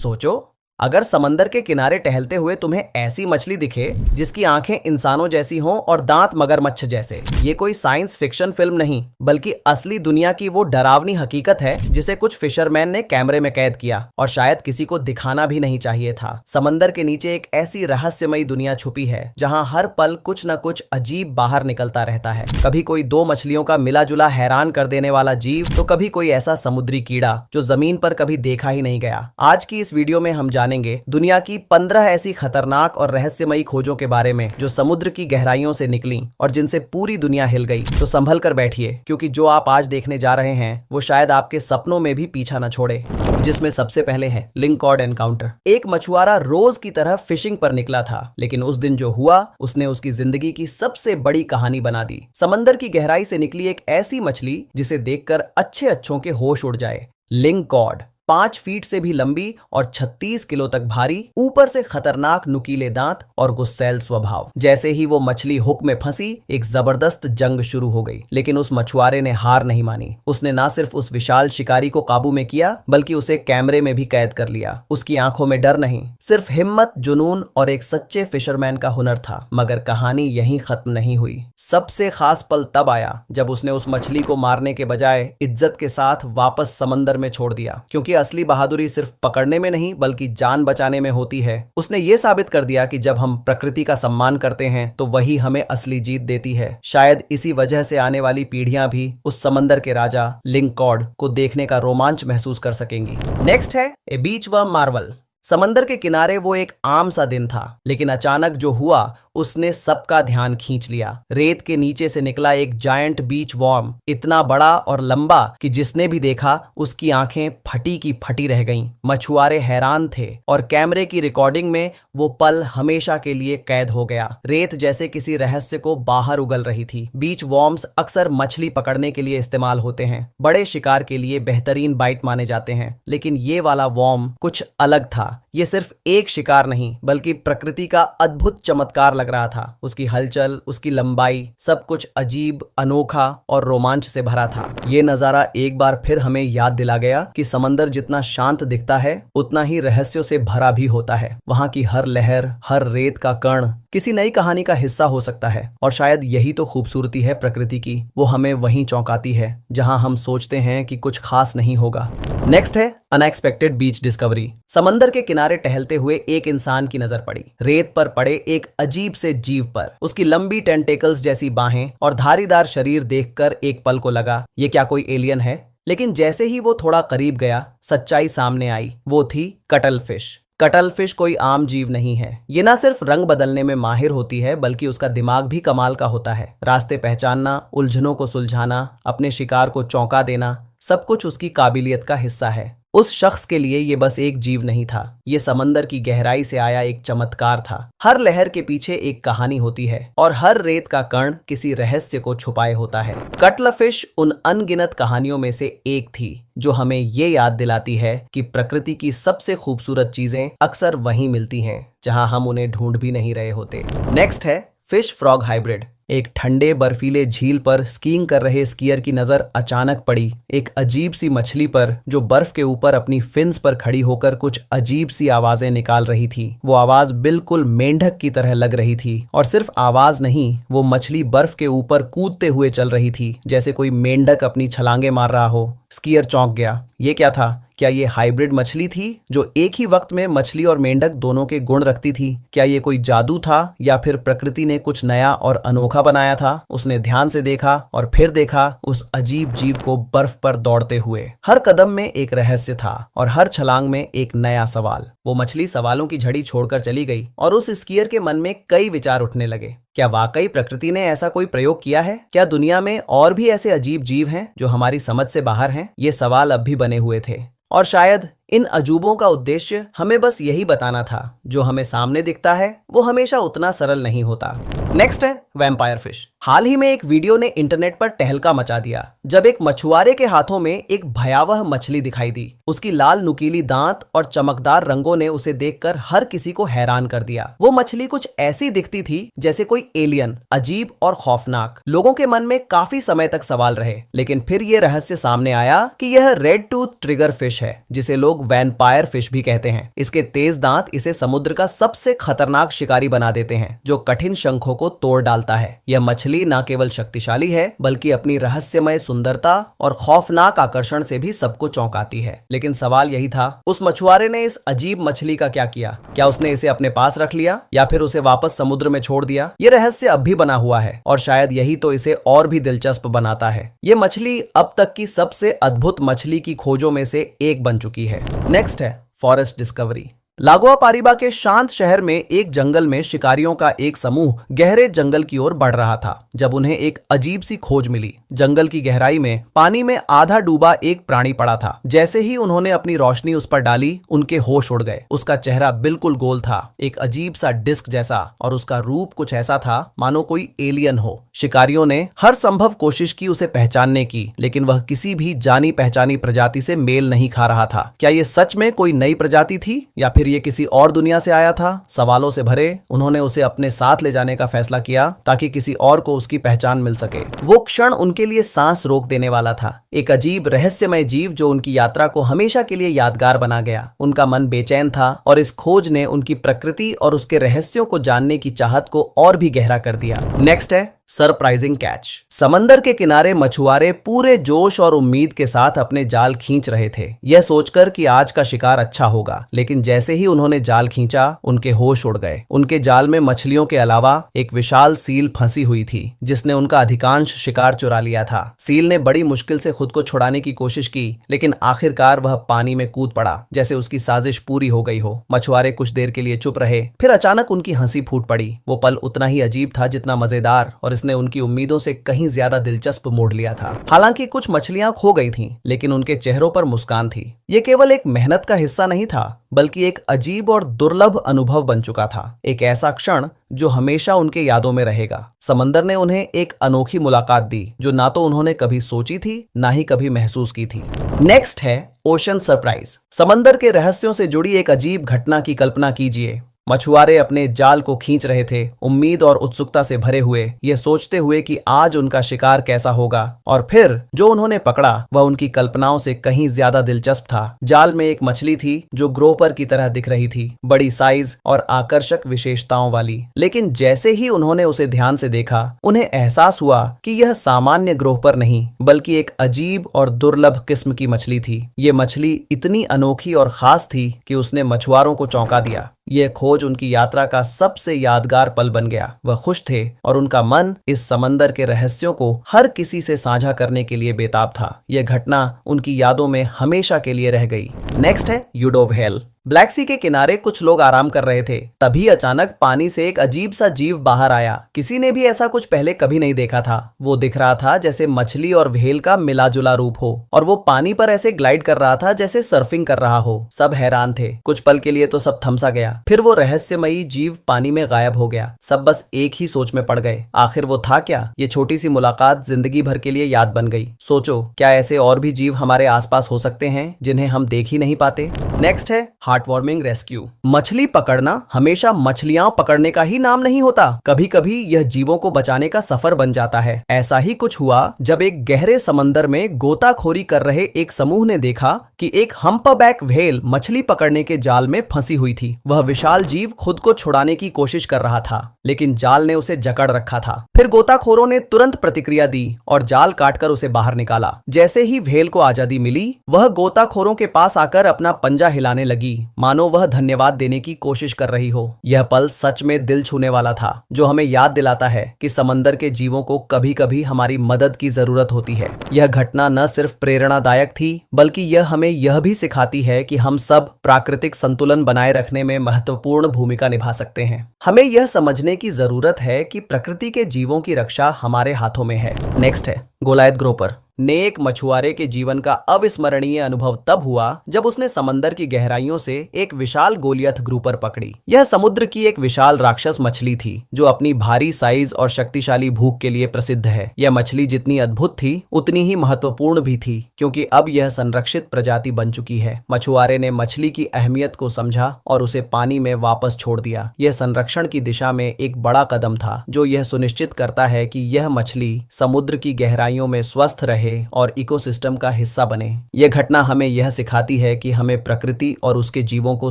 सोचो, अगर समंदर के किनारे टहलते हुए तुम्हें ऐसी मछली दिखे जिसकी आंखें इंसानों जैसी हों और दांत मगरमच्छ जैसे, ये कोई साइंस फिक्शन फिल्म नहीं बल्कि असली दुनिया की वो डरावनी हकीकत है जिसे कुछ फिशरमैन ने कैमरे में कैद किया और शायद किसी को दिखाना भी नहीं चाहिए था। समंदर के नीचे एक ऐसी रहस्यमयी दुनिया छुपी है जहाँ हर पल कुछ न कुछ अजीब बाहर निकलता रहता है। कभी कोई दो मछलियों का मिला जुला हैरान कर देने वाला जीव, तो कभी कोई ऐसा समुद्री कीड़ा जो जमीन पर कभी देखा ही नहीं गया। आज की इस वीडियो में हम जानेंगे दुनिया की 15 ऐसी खतरनाक और रहस्यमयी खोजों के बारे में जो समुद्र की गहराइयों से निकली और जिनसे पूरी दुनिया हिल गई। तो संभल कर बैठिए, क्योंकि जो आप आज देखने जा रहे हैं वो शायद आपके सपनों में भी पीछा न छोड़े। जिसमें सबसे पहले है लिंकॉर्ड एनकाउंटर। एक मछुआरा रोज की तरह फिशिंग पर निकला था, लेकिन उस दिन जो हुआ उसने उसकी जिंदगी की सबसे बड़ी कहानी बना दी। समंदर की गहराई से निकली एक ऐसी मछली जिसे देखकर अच्छे अच्छों के होश उड़ जाए। लिंकॉर्ड 5 फीट से भी लंबी और 36 किलो तक भारी, ऊपर से खतरनाक नुकीले दांत और गुस्सैल स्वभाव। जैसे ही वो मछली हुक में फंसी, एक जबरदस्त जंग शुरू हो गई। लेकिन उस मछुआरे ने हार नहीं मानी। उसने ना सिर्फ उस विशाल शिकारी को काबू में किया, बल्कि उसे कैमरे में भी कैद कर लिया। उसकी आंखों में डर नहीं, सिर्फ हिम्मत, जुनून और एक सच्चे फिशरमैन का हुनर था। मगर कहानी यहीं खत्म नहीं हुई। सबसे खास पल तब आया जब उसने उस मछली को मारने के बजाय इज्जत के साथ वापस समंदर में छोड़ दिया, क्योंकि असली बहादुरी सिर्फ पकड़ने में नहीं बल्कि जान बचाने में होती है। उसने ये साबित कर दिया कि जब हम प्रकृति का सम्मान करते हैं तो वही हमें असली जीत देती है। शायद इसी वजह से आने वाली पीढ़ियां भी उस समंदर के राजा लिंकॉर्ड को देखने का रोमांच महसूस कर सकेंगी। नेक्स्ट है ए बीच वर्म मार्वल। समंदर के किनारे वो एक आम सा दिन था, लेकिन अचानक जो हुआ उसने सबका ध्यान खींच लिया। रेत के नीचे से निकला एक जायंट बीच वॉर्म, इतना बड़ा और लंबा कि जिसने भी देखा उसकी आंखें फटी की फटी रह गईं। मछुआरे हैरान थे और कैमरे की रिकॉर्डिंग में वो पल हमेशा के लिए कैद हो गया। रेत जैसे किसी रहस्य को बाहर उगल रही थी। बीच वॉर्म्स अक्सर मछली पकड़ने के लिए इस्तेमाल होते हैं, बड़े शिकार के लिए बेहतरीन बाइट माने जाते हैं, लेकिन ये वाला वॉर्म कुछ अलग था। ये सिर्फ एक शिकार नहीं बल्कि प्रकृति का अद्भुत चमत्कार लग रहा था। उसकी हलचल, उसकी लंबाई, सब कुछ अजीब, अनोखा और रोमांच से भरा था। ये नजारा एक बार फिर हमें याद दिला गया कि समंदर जितना शांत दिखता है उतना ही रहस्यों से भरा भी होता है। वहां की हर लहर, हर रेत का कण किसी नई कहानी का हिस्सा हो सकता है। और शायद यही तो खूबसूरती है प्रकृति की, वो हमें वहीं चौंकाती है जहां हम सोचते हैं कि कुछ खास नहीं होगा। नेक्स्ट है अनएक्सपेक्टेड बीच डिस्कवरी। समंदर के किनारे टहलते हुए एक इंसान की नजर पड़ी, रेत पर पड़े एक अजीब से जीव पर। उसकी लंबी टेंटेकल्स जैसी बाहें और धारीदार शरीर देखकर एक पल को लगा ये क्या कोई एलियन है। लेकिन जैसे ही वो थोड़ा करीब गया, सच्चाई सामने आई। वो थी कटल फिश। कटल फिश कोई आम जीव नहीं है। ये ना सिर्फ रंग बदलने में माहिर होती है बल्कि उसका दिमाग भी कमाल का होता है। रास्ते पहचानना, उलझनों को सुलझाना, अपने शिकार को चौंका देना, सब कुछ उसकी काबिलियत का हिस्सा है। उस शख्स के लिए ये बस एक जीव नहीं था, ये समंदर की गहराई से आया एक चमत्कार था। हर लहर के पीछे एक कहानी होती है और हर रेत का कण किसी रहस्य को छुपाए होता है। कटलफिश उन अनगिनत कहानियों में से एक थी जो हमें ये याद दिलाती है कि प्रकृति की सबसे खूबसूरत चीजें अक्सर वहीं मिलती हैं जहां हम उन्हें ढूंढ भी नहीं रहे होते। नेक्स्ट है फिश फ्रॉग हाइब्रिड। एक ठंडे बर्फीले झील पर स्कीइंग कर रहे स्कीयर की नजर अचानक पड़ी एक अजीब सी मछली पर जो बर्फ के ऊपर अपनी फिन्स पर खड़ी होकर कुछ अजीब सी आवाजें निकाल रही थी। वो आवाज बिल्कुल मेंढक की तरह लग रही थी, और सिर्फ आवाज नहीं, वो मछली बर्फ के ऊपर कूदते हुए चल रही थी जैसे कोई मेंढक अपनी छलांगे मार रहा हो। स्कीयर चौंक गया। ये क्या था? क्या ये हाइब्रिड मछली थी जो एक ही वक्त में मछली और मेंढक दोनों के गुण रखती थी? क्या ये कोई जादू था या फिर प्रकृति ने कुछ नया और अनोखा बनाया था? उसने ध्यान से देखा और फिर देखा उस अजीब जीव को बर्फ पर दौड़ते हुए। हर कदम में एक रहस्य था और हर छलांग में एक नया सवाल। वो मछली सवालों की झड़ी छोड़कर चली गई और उस स्कीयर के मन में कई विचार उठने लगे। क्या वाकई प्रकृति ने ऐसा कोई प्रयोग किया है? क्या दुनिया में और भी ऐसे अजीब जीव हैं जो हमारी समझ से बाहर हैं? ये सवाल अब भी बने हुए थे और शायद इन अजूबों का उद्देश्य हमें बस यही बताना था, जो हमें सामने दिखता है वो हमेशा उतना सरल नहीं होता। नेक्स्ट है वैम्पायर फिश। हाल ही में एक वीडियो ने इंटरनेट पर तहलका मचा दिया जब एक मछुआरे के हाथों में एक भयावह मछली दिखाई दी। उसकी लाल नुकीली दांत और चमकदार रंगों ने उसे देखकर हर किसी को हैरान कर दिया। वो मछली कुछ ऐसी दिखती थी जैसे कोई एलियन, अजीब और खौफनाक। लोगों के मन में काफी समय तक सवाल रहे, लेकिन फिर ये रहस्य सामने आया कि यह रेड टूथ ट्रिगर फिश है, जिसे लोग वैम्पायर फिश भी कहते हैं। इसके तेज दांत इसे समुद्र का सबसे खतरनाक शिकारी बना देते हैं, जो कठिन शंखों को तोड़ डालता है। यह मछली न केवल शक्तिशाली है, बल्कि अपनी रहस्यमय सुंदरता और खौफनाक आकर्षण से भी सबको चौंकाती है। लेकिन सवाल यही था, उस मछुआरे ने इस अजीब मछली का क्या किया? क्या उसने इसे अपने पास रख लिया या फिर उसे वापस समुद्र में छोड़ दिया? ये रहस्य अब भी बना हुआ है और शायद यही तो इसे और भी दिलचस्प बनाता है। ये मछली अब तक की सबसे अद्भुत मछली की खोजों में से एक बन चुकी है। नेक्स्ट है फॉरेस्ट डिस्कवरी। लागोआ पारिबा के शांत शहर में एक जंगल में शिकारियों का एक समूह गहरे जंगल की ओर बढ़ रहा था जब उन्हें एक अजीब सी खोज मिली। जंगल की गहराई में पानी में आधा डूबा एक प्राणी पड़ा था। जैसे ही उन्होंने अपनी रोशनी उस पर डाली, उनके होश उड़ गए। उसका चेहरा बिल्कुल गोल था, एक अजीब सा डिस्क जैसा, और उसका रूप कुछ ऐसा था मानो कोई एलियन हो। शिकारियों ने हर संभव कोशिश की उसे पहचानने की, लेकिन वह किसी भी जानी पहचानी प्रजाति से मेल नहीं खा रहा था। क्या ये सच में कोई नई प्रजाति थी या फिर ये किसी और दुनिया से आया था? सवालों से भरे उन्होंने उसे अपने साथ ले जाने का फैसला किया ताकि किसी और को उसकी पहचान मिल सके। वो क्षण उनके लिए सांस रोक देने वाला था। एक अजीब रहस्यमय जीव जो उनकी यात्रा को हमेशा के लिए यादगार बना गया। उनका मन बेचैन था और इस खोज ने उनकी प्रकृति और उसके रहस्यों को जानने की चाहत को और भी गहरा कर दिया। नेक्स्ट है सरप्राइजिंग कैच। समंदर के किनारे मछुआरे पूरे जोश और उम्मीद के साथ अपने जाल खींच रहे थे, यह सोचकर कि आज का शिकार अच्छा होगा। लेकिन जैसे ही उन्होंने जाल खींचा, उनके होश उड़ गए। उनके जाल में मछलियों के अलावा एक विशाल सील फंसी हुई थी, जिसने उनका अधिकांश शिकार चुरा लिया था। सील ने बड़ी मुश्किल से खुद को छुड़ाने की कोशिश की, लेकिन आखिरकार वह पानी में कूद पड़ा, जैसे उसकी साजिश पूरी हो गई हो। मछुआरे कुछ देर के लिए चुप रहे, फिर अचानक उनकी हंसी फूट पड़ी। वो पल उतना ही अजीब था जितना मजेदार, और इसने उनकी उम्मीदों से कहीं ज्यादा दिलचस्प मोड़ लिया था। हालांकि कुछ मछलियां खो गई थीं, लेकिन उनके चेहरों पर मुस्कान थी। ये केवल एक मेहनत का हिस्सा नहीं था, बल्कि एक अजीब और दुर्लभ अनुभव बन चुका था। एक ऐसा क्षण जो हमेशा उनके यादों में रहेगा। समंदर ने उन्हें एक अनोखी मुलाकात दी, जो ना तो उन्होंने कभी सोची थी, ना ही कभी महसूस की थी। नेक्स्ट है ओशन सरप्राइज। समंदर के रहस्यों से जुड़ी एक अजीब घटना की कल्पना कीजिए। मछुआरे अपने जाल को खींच रहे थे, उम्मीद और उत्सुकता से भरे हुए, ये सोचते हुए कि आज उनका शिकार कैसा होगा। और फिर जो उन्होंने पकड़ा वह उनकी कल्पनाओं से कहीं ज्यादा दिलचस्प था। जाल में एक मछली थी जो ग्रोपर की तरह दिख रही थी, बड़ी साइज और आकर्षक विशेषताओं वाली। लेकिन जैसे ही उन्होंने उसे ध्यान से देखा, उन्हें एहसास हुआ कि यह सामान्य ग्रोपर नहीं, बल्कि एक अजीब और दुर्लभ किस्म की मछली थी। ये मछली इतनी अनोखी और खास थी कि उसने मछुआरों को चौंका दिया। यह खोज उनकी यात्रा का सबसे यादगार पल बन गया। वह खुश थे और उनका मन इस समंदर के रहस्यों को हर किसी से साझा करने के लिए बेताब था। यह घटना उनकी यादों में हमेशा के लिए रह गई। नेक्स्ट है यूडोव व्हेल। ब्लैक सी के किनारे कुछ लोग आराम कर रहे थे। तभी अचानक पानी से एक अजीब सा जीव बाहर आया। किसी ने भी ऐसा कुछ पहले कभी नहीं देखा था। वो दिख रहा था जैसे मछली और व्हेल का मिला जुला रूप हो, और वो पानी पर ऐसे ग्लाइड कर रहा था जैसे सर्फिंग कर रहा हो। सब हैरान थे। कुछ पल के लिए तो सब थमसा गया। फिर वो रहस्यमयी जीव पानी में गायब हो गया। सब बस एक ही सोच में पड़ गए, आखिर वो था क्या? ये छोटी सी मुलाकात जिंदगी भर के लिए याद बन गई। सोचो, क्या ऐसे और भी जीव हमारे आसपास हो सकते हैं जिन्हें हम देख ही नहीं पाते? नेक्स्ट है हार्टवार्मिंग रेस्क्यू। मछली पकड़ना हमेशा मछलियां पकड़ने का ही नाम नहीं होता। कभी कभी यह जीवों को बचाने का सफर बन जाता है। ऐसा ही कुछ हुआ जब एक गहरे समंदर में गोताखोरी कर रहे एक समूह ने देखा कि एक हम्पबैक व्हेल मछली पकड़ने के जाल में फंसी हुई थी। वह विशाल जीव खुद को छुड़ाने की कोशिश कर रहा था, लेकिन जाल ने उसे जकड़ रखा था। फिर गोताखोरों ने तुरंत प्रतिक्रिया दी और जाल काटकर उसे बाहर निकाला। जैसे ही व्हेल को आजादी मिली, वह गोताखोरों के पास आकर अपना पंजा हिलाने लगी, मानो वह धन्यवाद देने की कोशिश कर रही हो। यह पल सच में दिल छूने वाला था, जो हमें याद दिलाता है कि समंदर के जीवों को कभी कभी हमारी मदद की जरूरत होती है। यह घटना न सिर्फ प्रेरणादायक थी, बल्कि यह हमें यह भी सिखाती है कि हम सब प्राकृतिक संतुलन बनाए रखने में महत्वपूर्ण भूमिका निभा सकते हैं। हमें यह समझने की जरूरत है कि प्रकृति के जीवों की रक्षा हमारे हाथों में है। नेक्स्ट है गोलायत ग्रोपर। नेक मछुआरे के जीवन का अविस्मरणीय अनुभव तब हुआ जब उसने समंदर की गहराइयों से एक विशाल गोलियथ ग्रुपर पकड़ी। यह समुद्र की एक विशाल राक्षस मछली थी जो अपनी भारी साइज और शक्तिशाली भूख के लिए प्रसिद्ध है। यह मछली जितनी अद्भुत थी उतनी ही महत्वपूर्ण भी थी, क्योंकि अब यह संरक्षित प्रजाति बन चुकी है। मछुआरे ने मछली की अहमियत को समझा और उसे पानी में वापस छोड़ दिया। यह संरक्षण की दिशा में एक बड़ा कदम था जो यह सुनिश्चित करता है कि यह मछली समुद्र की गहराइयों में स्वस्थ रहे और इकोसिस्टम का हिस्सा बने। यह घटना हमें यह सिखाती है कि हमें प्रकृति और उसके जीवों को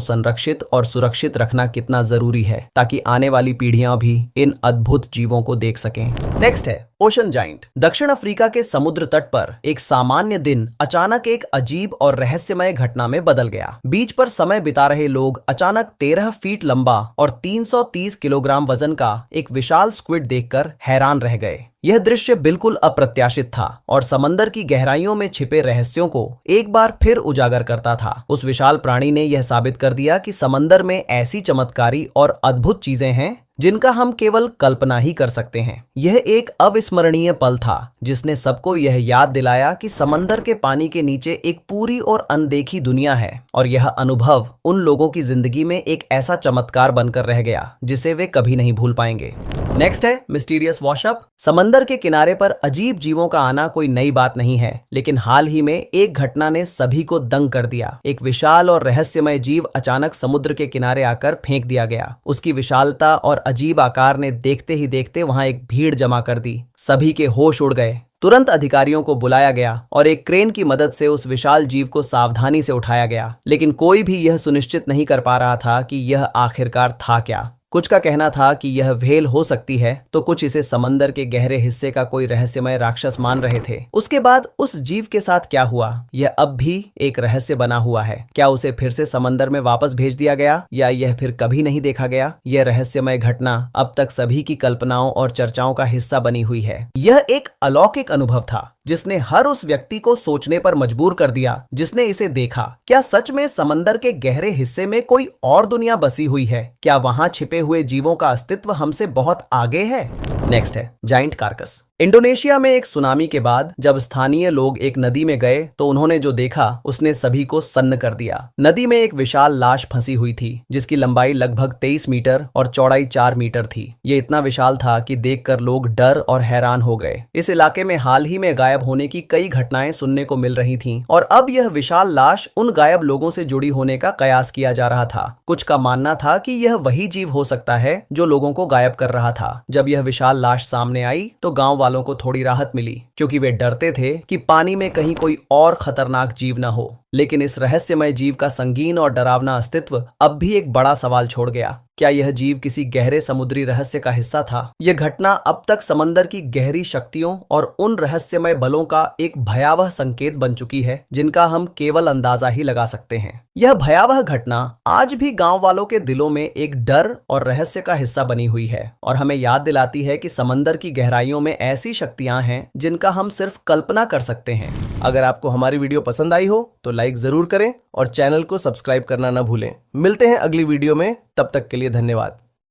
संरक्षित और सुरक्षित रखना कितना जरूरी है, ताकि आने वाली पीढ़ियां भी इन अद्भुत जीवों को देख सकें। नेक्स्ट है ओशन जाइंट। दक्षिण अफ्रीका के समुद्र तट पर एक सामान्य दिन अचानक एक अजीब और रहस्यमय घटना में बदल गया। बीच पर समय बिता रहे लोग अचानक 13 फीट लंबा और 330 किलोग्राम वजन का एक विशाल स्क्विड देखकर हैरान रह गए। यह दृश्य बिल्कुल अप्रत्याशित था और समंदर की गहराइयों में छिपे रहस्यों को एक बार फिर उजागर करता था। उस विशाल प्राणी ने यह साबित कर दिया कि समंदर में ऐसी चमत्कारी और अद्भुत चीजें हैं जिनका हम केवल कल्पना ही कर सकते हैं। यह एक अविस्मरणीय पल था जिसने सबको यह याद दिलाया कि समंदर के पानी के नीचे एक पूरी और अनदेखी दुनिया है, और यह अनुभव उन लोगों की जिंदगी में एक ऐसा चमत्कार बनकर रह गया जिसे वे कभी नहीं भूल पाएंगे। नेक्स्ट है मिस्टीरियस वॉशअप। समंदर के किनारे पर अजीब जीवों का आना कोई नई बात नहीं है, लेकिन हाल ही में एक घटना ने सभी को दंग कर दिया। एक विशाल और रहस्यमय जीव अचानक समुद्र के किनारे आकर फेंक दिया गया। उसकी विशालता और अजीब आकार ने देखते ही देखते वहां एक भीड़ जमा कर दी। सभी के होश उड़ गए। तुरंत अधिकारियों को बुलाया गया और एक क्रेन की मदद से उस विशाल जीव को सावधानी से उठाया गया, लेकिन कोई भी यह सुनिश्चित नहीं कर पा रहा था कि यह आखिरकार था क्या। कुछ का कहना था कि यह व्हेल हो सकती है, तो कुछ इसे समंदर के गहरे हिस्से का कोई रहस्यमय राक्षस मान रहे थे। उसके बाद उस जीव के साथ क्या हुआ, यह अब भी एक रहस्य बना हुआ है। क्या उसे फिर से समंदर में वापस भेज दिया गया या यह फिर कभी नहीं देखा गया? यह रहस्यमय घटना अब तक सभी की कल्पनाओं और चर्चाओं का हिस्सा बनी हुई है। यह एक अलौकिक अनुभव था जिसने हर उस व्यक्ति को सोचने पर मजबूर कर दिया जिसने इसे देखा। क्या सच में समंदर के गहरे हिस्से में कोई और दुनिया बसी हुई है? क्या वहां छिपे हुए जीवों का अस्तित्व हमसे बहुत आगे है? नेक्स्ट है जाइंट कार्कस। इंडोनेशिया में एक सुनामी के बाद जब स्थानीय लोग एक नदी में गए तो उन्होंने जो देखा उसने सभी को सन्न कर दिया। नदी में एक विशाल लाश फंसी हुई थी जिसकी लंबाई लगभग 23 मीटर और चौड़ाई 4 मीटर थी। ये इतना विशाल था कि देखकर लोग डर और हैरान हो गए। इस इलाके में हाल ही में गायब होने की कई घटनाएं सुनने को मिल रही थीं और अब यह विशाल लाश उन गायब लोगों से जुड़ी होने का कयास किया जा रहा था। कुछ का मानना था कि यह वही जीव हो सकता है जो लोगों को गायब कर रहा था। जब यह विशाल लाश सामने आई तो गांव वालों को थोड़ी राहत मिली, क्योंकि वे डरते थे कि पानी में कहीं कोई और खतरनाक जीव न हो। लेकिन इस रहस्यमय जीव का संगीन और डरावना अस्तित्व अब भी एक बड़ा सवाल छोड़ गया। क्या यह जीव किसी गहरे समुद्री रहस्य का हिस्सा था? यह घटना अब तक समंदर की गहरी शक्तियों और उन रहस्यमय बलों का एक भयावह संकेत बन चुकी है जिनका हम केवल अंदाजा ही लगा सकते हैं। यह भयावह घटना आज भी गांव वालों के दिलों में एक डर और रहस्य का हिस्सा बनी हुई है और हमें याद दिलाती है कि समंदर की गहराइयों में ऐसी शक्तियां हैं जिनका हम सिर्फ कल्पना कर सकते हैं। अगर आपको हमारी वीडियो पसंद आई हो तो लाइक जरूर करें और चैनल को सब्सक्राइब करना न भूलें। मिलते हैं अगली वीडियो में, तब तक के लिए धन्यवाद।